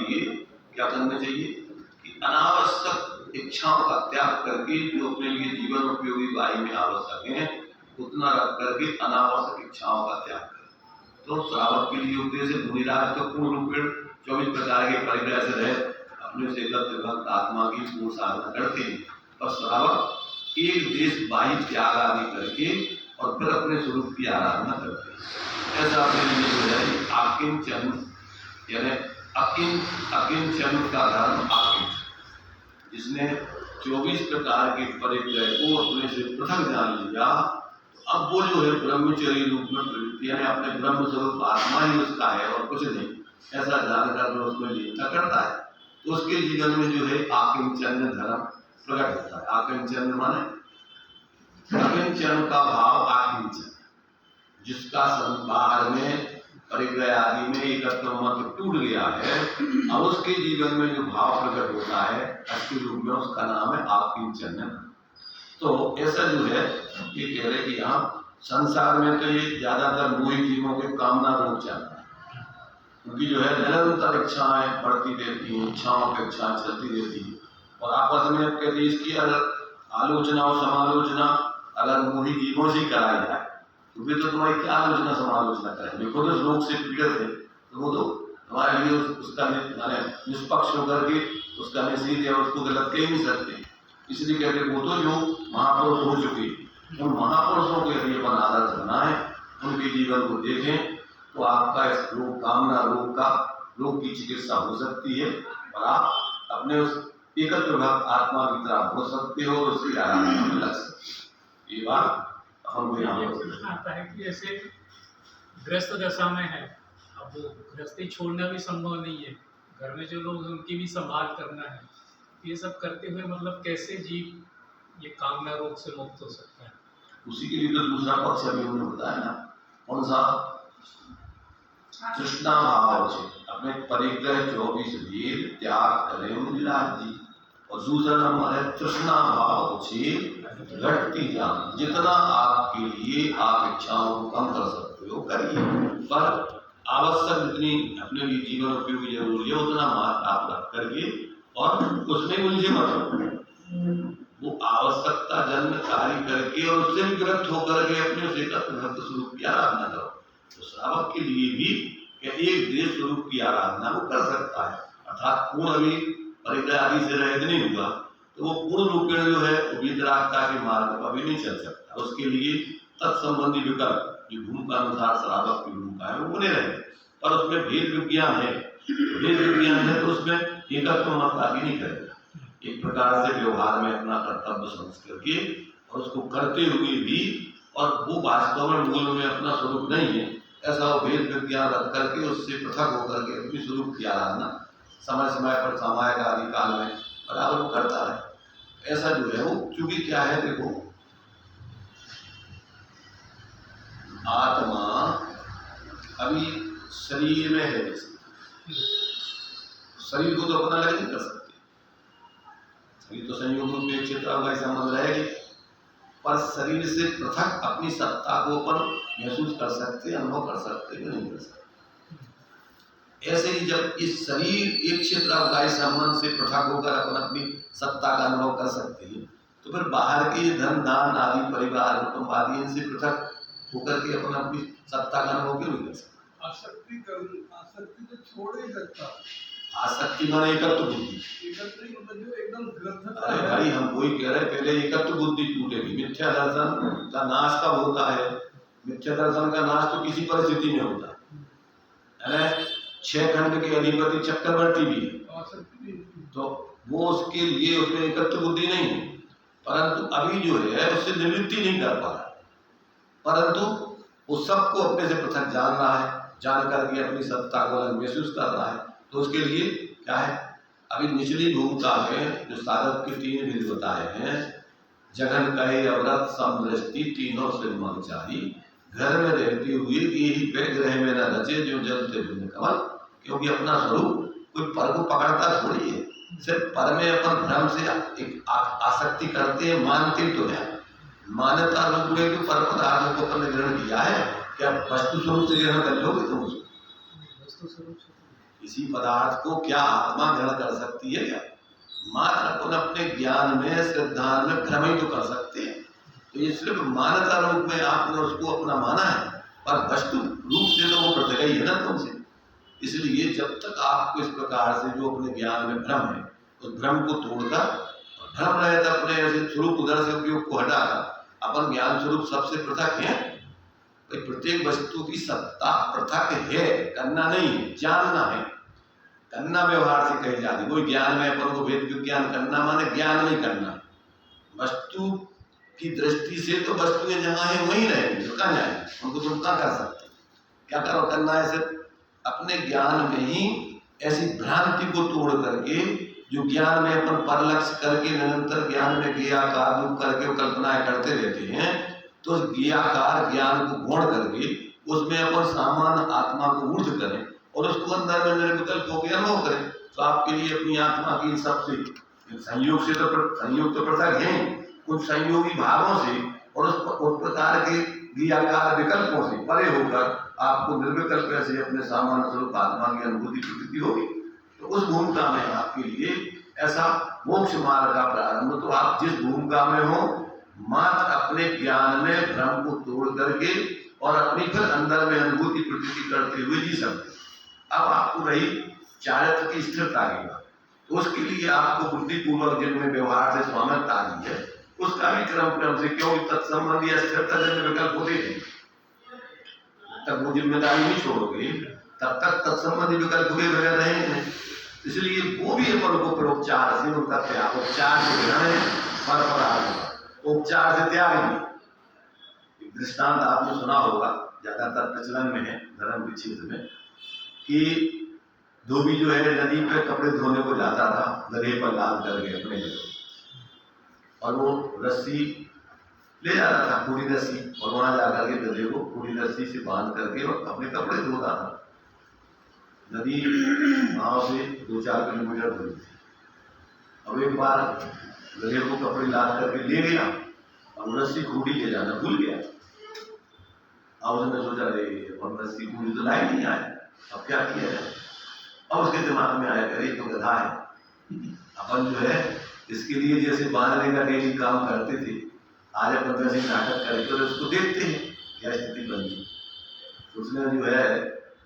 लिए क्या करना चाहिए कि अनावश्यक इच्छाओं का त्याग करके जो अपने लिए जीवन उपयोगी वायु में आवश्यक है उतना रख करके अनावश्यक इच्छाओं का त्याग करें। तो श्रावक के लिए उपदेश है मुनिराज तो पूर्ण रूपेण 24 प्रकार के परिग्रह से रहे अपने से एकत्र भक्त आत्मा की पूर्ण साधना करते हैं, और श्रावक एक देश बाह्य त्याग आदि करके और फिर अपने स्वरूप की आराधना करते हैं। ऐसा अपने लिए जो है आकिंचन यानी अकिंचन का धर्म आकिंचन, जिसने 24 प्रकार के परिग्रह को अपने से पृथक जान लिया, तो अब वो जो है ब्रह्मचर्य रूप में प्रवृत्ति यानी अपने ब्रह्म स्वरूप आत्मा ही उसका है और कुछ नहीं, ऐसा जानकर जो उसमें लीनता करता है तो उसके जीवन में जो है आकिंचन धर्म प्रकट होता है। आकिंचन माने अकिंचन का भाव आकिंचन, जिसका संसार में परिग्रह आदि में एकत्व मत टूट गया है, अब उसके जीवन में जो भाव प्रकट होता है असली रूप में उसका नाम है आकिंचन। तो ऐसा जो है ये कह रहे कि यहाँ संसार में तो ये ज्यादातर मोही जीवों के कामना रोग चलता है, क्योंकि जो है निरंतर इच्छाएं बढ़ती रहती हैं, इच्छाओं की इच्छाएं चलती रहती है, और आपस में कहते हैं इसकी अगर आलोचना और समालोचना अगर मोही जीवों से कराई जाए तो वे तो तुम्हारी क्या आलोचना समालोचना करेंगे, खुद उस रोग से पीड़ित है तो वो तो हमारे लिए उसका निष्पक्ष होकर के उसका निषेध या उसको गलत कह नहीं सकते। इसलिए कहते वो तो जो महापुरुष हो चुके हैं उन महापुरुषों को यदि अपन आदर्श बनाए उनके जीवन को देखें तो आपका इस रोग कामना रोग की चिकित्सा हो सकती है और आप अपने उस एकत्र भक्त आत्मा की तरह हो सकते हो और उसकी आराधना में लग सकते। ये बात हमको यहाँ आता है कि ऐसे ग्रस्त दशा में है, अब वो गृहस्थी छोड़ना भी संभव नहीं है, घर में जो लोग हैं उनकी भी संभाल करना है, ये सब करते हुए मतलब कैसे जीव ये कामना रोग से मुक्त हो सकता है। उसी के लिए तो दूसरा पक्ष अभी हमने बताया ना, कौन सा तृष्णा भाव से अपने परिग्रह 24 वेद त्याग करें मुनिराज जी, और दूसरा नंबर है तृष्णा भाव से घटती जान, जितना आपके लिए आप इच्छाओं को कम कर सकते हो करिए, पर आवश्यक जितनी अपने लिए जीवन उपयोगी जरूरी है उतना मात्र आप रख करके और उसमें उलझे मत, वो आवश्यकता जन्म कार्य करके और उससे विरक्त होकर के अपने उस एकत्र भक्त स्वरूप की आराधना करो। तो श्रावक के लिए भी एक देश स्वरूप की आराधना वो कर सकता है, अर्थात पूर्ण अभी परिग्रह आदि से रहित नहीं हुआ तो वो पूर्ण रूप में जो है वितरागता के मार्ग पर भी नहीं चल सकता। उसके लिए तत्संबंधी विकल्प जो भूमिका अनुसार श्रावक की भूमिका है वो बने रहे, पर उसमें भेद विज्ञान है तो उसमें एकत्व मत आदि नहीं करेगा, एक प्रकार से व्यवहार में अपना कर्तव्य समझ करके और उसको करते हुए भी, और वो वास्तव में मूल में अपना स्वरूप नहीं है ऐसा वो भेद विज्ञान रख करके उससे पृथक होकर के अपनी स्वरूप की आराधना समय समय पर सामायिक आदि काल में बराबर वो करता है। ऐसा जो है वो चूंकि क्या है, देखो आत्मा अभी शरीर में है, शरीर को तो अपना अलग नहीं कर सकते, शरीर तो संयोग रूप में क्षेत्र का संबंध रहेगी, पर शरीर से पृथक अपनी सत्ता को अपन महसूस कर सकते, अनुभव कर सकते कि नहीं कर सकते। ऐसे ही जब इस शरीर एक क्षेत्र अवकाश संबंध से पृथक होकर अपन अपनी सत्ता का अनुभव कर सकते हैं, तो फिर बाहर के धन दान आदि परिवार कुटुंब आदि इनसे पृथक होकर के अपन अपनी सत्ता का अनुभव क्यों नहीं कर सकते। आसक्ति तो छोड़ ही सकता, आसक्ति माने एकत्व बुद्धि, अरे भाई हम वही कह रहे पहले एकत्व बुद्धि टूटेगी, मिथ्या दर्शन का नाश कब होता है, मिथ्या दर्शन का नाश तो किसी परिस्थिति में होता है। 6 खंड के अधिपति चक्रवर्ती भी तो वो उसके लिए उसमें एकत्व बुद्धि नहीं है, परंतु अभी जो है उससे निवृत्ति नहीं कर पा रहा, परंतु उस सबको अपने से पृथक जान रहा है, जान करके अपनी सत्ता को अलग महसूस कर रहा है। तो उसके लिए क्या है, अभी निचली भूमिका में जो साधक के 3 विध बताए हैं, जगन कहे अवरत समदृष्टि तीनों से मन चाहिए, घर में रहते हुए यही ग्रह में न रचे जो जलते भिन्न कमल, क्योंकि अपना स्वरूप कोई पर को पकड़ता थोड़ी है, सिर्फ पर में अपन भ्रम से एक आसक्ति करते हैं, मानते तो है, मान्यता रूप में जो पर पदार्थों को अपन ने ग्रहण किया है, क्या वस्तु स्वरूप से ग्रहण कर लोगे तुम उसको, इसी पदार्थ को क्या आत्मा ग्रहण कर सकती है क्या? मात्र अपन अपने ज्ञान में, श्रद्धा में भ्रम ही तो कर सकते हैं। तो ये सिर्फ मानता रूप में आपने उसको अपना माना है, पर वस्तु रूप से तो वो पृथक ही है ना तुमसे। इसलिए जब तक आपको इस प्रकार से जो अपने ज्ञान में भ्रम है, उस भ्रम को तोड़कर, भ्रम रहे तो अपने ऐसे स्वरूप उधर से उपयोग को हटाकर अपन ज्ञान स्वरूप सबसे पृथक है। भाई प्रत्येक वस्तु की सत्ता पृथक है, करना नहीं है, जानना है। करना व्यवहार से कही जाती, कोई ज्ञान में अपन को वेद विज्ञान करना माने ज्ञान नहीं करना। वस्तु की दृष्टि से तो वस्तुएं जहाँ है वहीं रहेंगी, तो कहाँ जाएंगे, उनको तुम कहाँ कर सकते? क्या करो, करना है सिर्फ अपने ज्ञान में ही ऐसी भ्रांति को तोड़ करके, जो ज्ञान में अपन पर लक्ष्य करके निरंतर ज्ञान में क्रियाकार रूप करके वो कल्पनाएं करते रहते हैं, तो उस क्रियाकार ज्ञान को गौण करके उसमें अपन सामान्य आत्मा को ऊर्ध करें और उसको अंदर में निर्विकल्प होकर अनुभव करें। तो आपके लिए अपनी आत्मा की सबसे संयोग से तो संयोग तो पृथक है, कुछ संयोगी भावों से और उस प्रकार के क्रियाकार विकल्पों से परे होकर आपको निर्विकल्प ऐसे अपने सामान्य स्वरूप आत्मा की अनुभूति प्रतीति होगी। तो उस भूमिका में आपके लिए ऐसा मोक्ष मार्ग का प्रारंभ, तो आप जिस भूमिका में हो मात्र अपने ज्ञान में भ्रम को तोड़ करके और अपनी फिर अंदर में अनुभूति प्रतीति करते हुए जी सकते। अब आपको रही चारित्र की स्थिरता की बात, तो उसके लिए आपको बुद्धिपूर्वक जिनमें व्यवहार से स्वामित्व आ रही है उसका भी क्रम से, क्यों तत्संबंधी स्थिरता जन्य विकल्प होते हैं, तब वो जिम्मेदारी नहीं छोड़ोगे तब तक तत्संबंधी विकल्प हुए बगैर रहेंगे। इसलिए वो भी अपन को परोपचार से उनका त्याग, उपचार से ग्रहण पर उपचार से त्याग नहीं। दृष्टांत आपने सुना होगा, ज्यादातर प्रचलन में है धर्म के क्षेत्र में, कि धोबी जो है नदी पे कपड़े धोने को जाता था गधे पर लाद करके अपने, और वो रस्सी ले जाता था, पूरी रस्सी, और वहां जाकर के गधे को पूरी रस्सी से बांध करके और अपने कपड़े धोता था। नदी गांव से 2-4 किलोमीटर दूर थी। अब एक बार गधे को कपड़े लाद करके ले गया और रस्सी खूटी ले जाना भूल गया। अब उसने सोचा और रस्सी खूटी तो लाई नहीं आए, अब क्या किया जाए। अब उसके दिमाग में आया करे तो गधा है, अपन जो है इसके लिए जैसे बांधने का डेली काम करते थे, आज अपन वैसे नाटक करके और उसको देखते हैं क्या स्थिति बनी। उसने जो है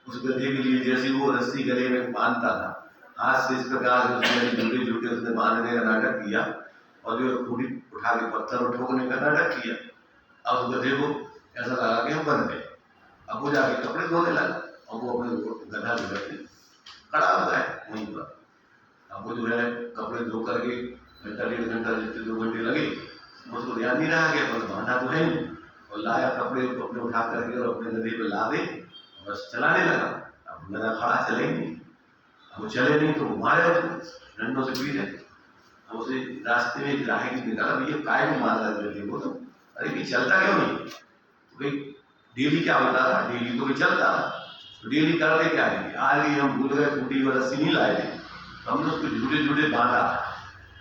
उस गधे के लिए जैसे वो रस्सी गले में बांधता था, हाथ से इस प्रकार से उसने झूठे झूठे उसने बांधने का नाटक किया और जो खूटी उठा के पत्थर ठोकने का नाटक किया। अब उस गधे को ऐसा लगा कि हम बन गए। अब वो जाके कपड़े धोने लगा और वो अपने गधा जो है खड़ा हो गया वहीं पर। अब वो जो है कपड़े धो करके घंटा 1.5 घंटा जितने 2 घंटे लगे, उसको ध्यान नहीं रहा कि अपन बांधा तो है नहीं, और लाया कपड़े उठा करके और अपने गधे पे ला दे बस चलाने लगा। अब गधा खड़ा चले नहीं, अब वो चले नहीं तो वो मारे उसको डंडों से पीटे। अब उसे रास्ते में एक राही निकाला, भैया काय को मार रहा है वो, तो अरे भी चलता क्यों नहीं? तो भाई डेली क्या होता था, डेली तो भी चलता था, तो डेली करते क्या है, आज ही हम भूल गए टूटी वाला रस्सी नहीं लाए थे, तो हमने उसको झूठे झूठे बांधा,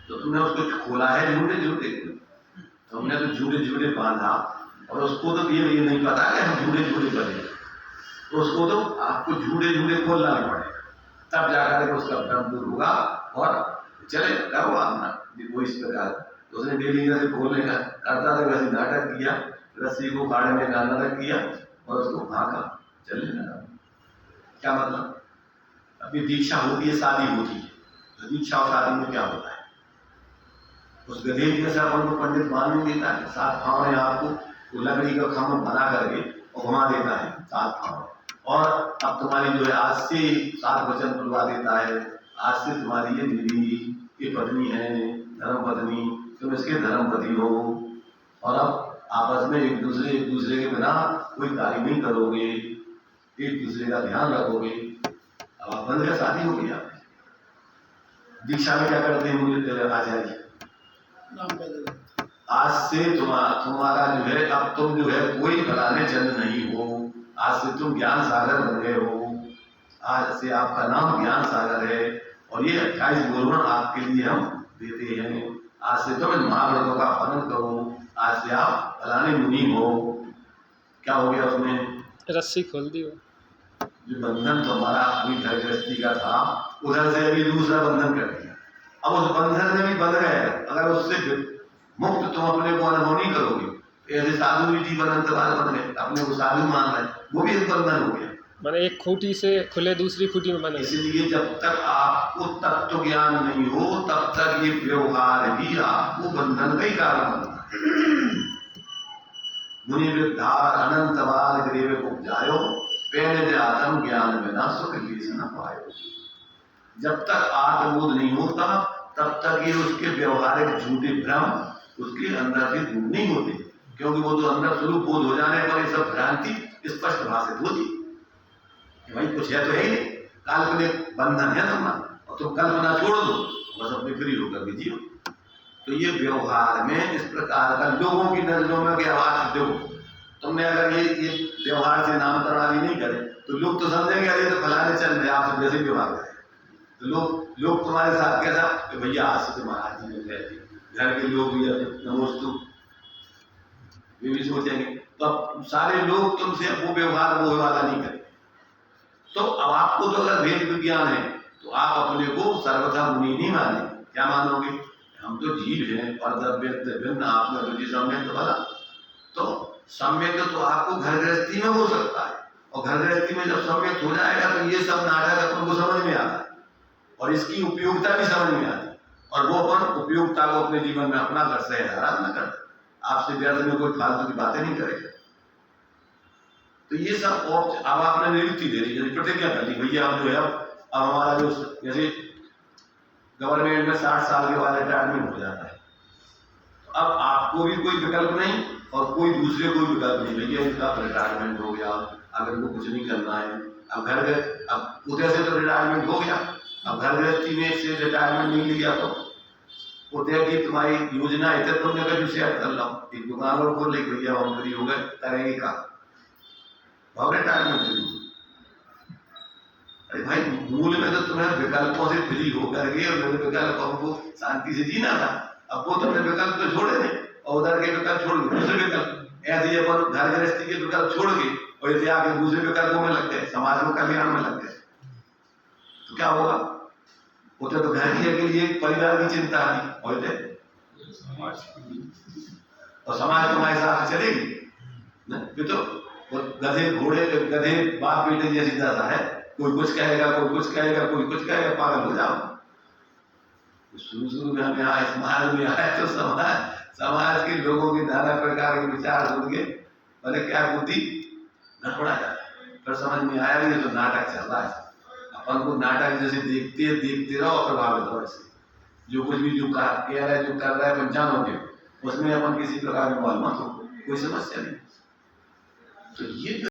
तो तुमने उसको खोला है झूठे झूठे, तो हमने तो झूठे झूठे बांधा और उसको तो ये नहीं पता कि हम झूठे झूठे बने, तो उसको तो आपको झूठे झूठे खोलना नहीं पड़ेगा, तब जाकर उसका भ्रम दूर होगा और चले करो अपना वो इस प्रकार। तो उसने डेली जैसे खोलने का करता था वैसे नाटक किया, रस्सी को काटने का नाटक किया और उसको भागा चलने लगा। क्या मतलब? अभी दीक्षा होती है, शादी होती है, तो दीक्षा और शादी में क्या होता है, उस गधे जैसा अपन को पंडित मान नहीं देता है, 7 पाँव है आपको लकड़ी का खम्भ बना करके और घुमा देता है 7 पाँव, और अब तुम्हारी जो है आज से 7 वचन बुलवा देता है, आज से तुम्हारी ये दीदी ये पत्नी है, धर्म पत्नी, तुम इसके धर्म पति हो, और अब आपस में एक दूसरे के बिना कोई कार्य नहीं करोगे, एक दूसरे का ध्यान रखोगे। अब आप बंद का शादी हो गया। दीक्षा में क्या करते हैं मुझे आचार्य, आज से तुम्हारा जो है, अब तुम जो है कोई फलाने चंद नहीं हो, आज से तुम ज्ञान सागर बन गए हो, आज से आपका नाम ज्ञान सागर है, और ये 28 गुण आपके लिए हम देते हैं, आज से तुम इन महाव्रतों का पालन करो, आज से आप फलाने मुनि हो। क्या हो गया उसमें? रस्सी खोल दी। जो बंधन तो हमारा अभी घर गृहस्थी का था, उधर से अभी दूसरा बंधन कर दिया। अब उस बंधन में भी बंध गए, अगर उससे मुक्त तुम अपने को अनुभव नहीं करोगे, ऐसे साधु भी जीवन अंतवाल बन गए, अपने को साधु मान रहे, वो भी एक बंधन हो गया। माने एक खूंटी से खुले दूसरी खूंटी में बने। इसलिए जब तक आपको तत्व ज्ञान नहीं हो तब तक ये व्यवहार भी आपको बंधन का ही कारण बनता है। मुनि वृद्धार अनंत बाल ग्रीव उपजायो, पेड़ जातम ज्ञान बिना सुख लीस न पायो। जब तक आत्मबोध नहीं होता तब तक ये उसके व्यवहारिक झूठे भ्रम उसके अंदर से दूर नहीं होते, क्योंकि वो तो अंदर स्वरूप बोध हो जाने पर ये सब भ्रांति स्पष्ट भाषित होती कि भाई कुछ है तो है ही नहीं, काल्पनिक बंधन है तुम्हारा, और तुम कल्पना छोड़ दो, बस अपने फ्री होकर भी जियो। तो ये व्यवहार में इस प्रकार का लोगों की नजरों में कि आवाज देखो, तुमने अगर ये व्यवहार से नामकरण आदि नहीं करे तो लोग तो समझेंगे अरे तो फलाने चल रहे आपसे वैसे ही व्यवहार करें, तो लोग तुम्हारे साथ कैसा कि भैया आज से तो महाराज जी मिल गए, घर के लोग भी नमोस्तु वे भी सोचेंगे, तो अब सारे लोग तुमसे वो व्यवहार वो वाला नहीं करें। तो अब आपको तो अगर भेद विज्ञान है तो आप अपने को सर्वथा मुनि नहीं माने, क्या मानोगे, हम तो जीव हैं और द्रव्य भिन्न, आपने रुचि सम्यक वाला, तो सम्यक तो आपको घर गृहस्थी में हो सकता है, और घर गृहस्थी में जब सम्यक हो जाएगा तो ये सब नाटक अपन को समझ में आता है और इसकी उपयोगिता भी समझ में आती है, और वो अपन उपयोगिता को अपने जीवन में अपना कर सहे आराधना करते, आपसे व्यर्थ में कोई फालतू की बातें नहीं करेगा। तो ये सब अब आपने नियुक्ति दे दी, प्रतिज्ञा कर दी भैया हम जो है अब हमारा जो जैसे गवर्नमेंट में 60 साल के बाद रिटायरमेंट हो जाता है, तो अब आपको भी कोई विकल्प नहीं और कोई दूसरे को विकल्प नहीं, भैया इनका रिटायरमेंट हो गया, अब इनको कुछ नहीं करना है, अब अब उधर से तो रिटायरमेंट हो गया, अब घर गृहस्थी में से रिटायरमेंट नहीं लिया तो उधर की तुम्हारी योजना है तो तुमने कभी शेयर कर लो, एक दुकान और खोल ले, भैया हम फ्री हो गए, करेंगे का भाव रिटायरमेंट फ्री। अरे भाई मूल में तो तुम्हें विकल्पों से फ्री होकर के और मेरे विकल्पों को शांति से जीना था, अब वो तुमने विकल्प तो छोड़े नहीं और उधर के विकल्प छोड़ गए दूसरे विकल्प, ऐसे अपन घर गृहस्थी के विकल्प छोड़ गए और ऐसे आके दूसरे विकल्पों में लग गए, समाज में कल्याण में लग गए, तो क्या होगा, उधर तो घर के लिए परिवार की चिंता नहीं और समाज तुम्हारे हिसाब से चलेगी, तो गधे घोड़े गधे बाप बेटे जैसी दशा है, कोई कुछ कहेगा कोई कुछ कहेगा कोई कुछ कहेगा, पागल हो जाओ। शुरू में हमें आए समाज में आए तो समाज के लोगों की नाना प्रकार के विचार सुन के बोले क्या बुद्धि गड़बड़ा जाता है, फिर समझ में आया ये तो नाटक चल रहा है, अपन को नाटक जैसे देखते रहो और प्रभावित हो, ऐसे जो कुछ भी जो कह रहा है जो कर रहा है पंचान हो गए उसमें अपन किसी प्रकार में मालूम हो कोई समस्या नहीं। तो ये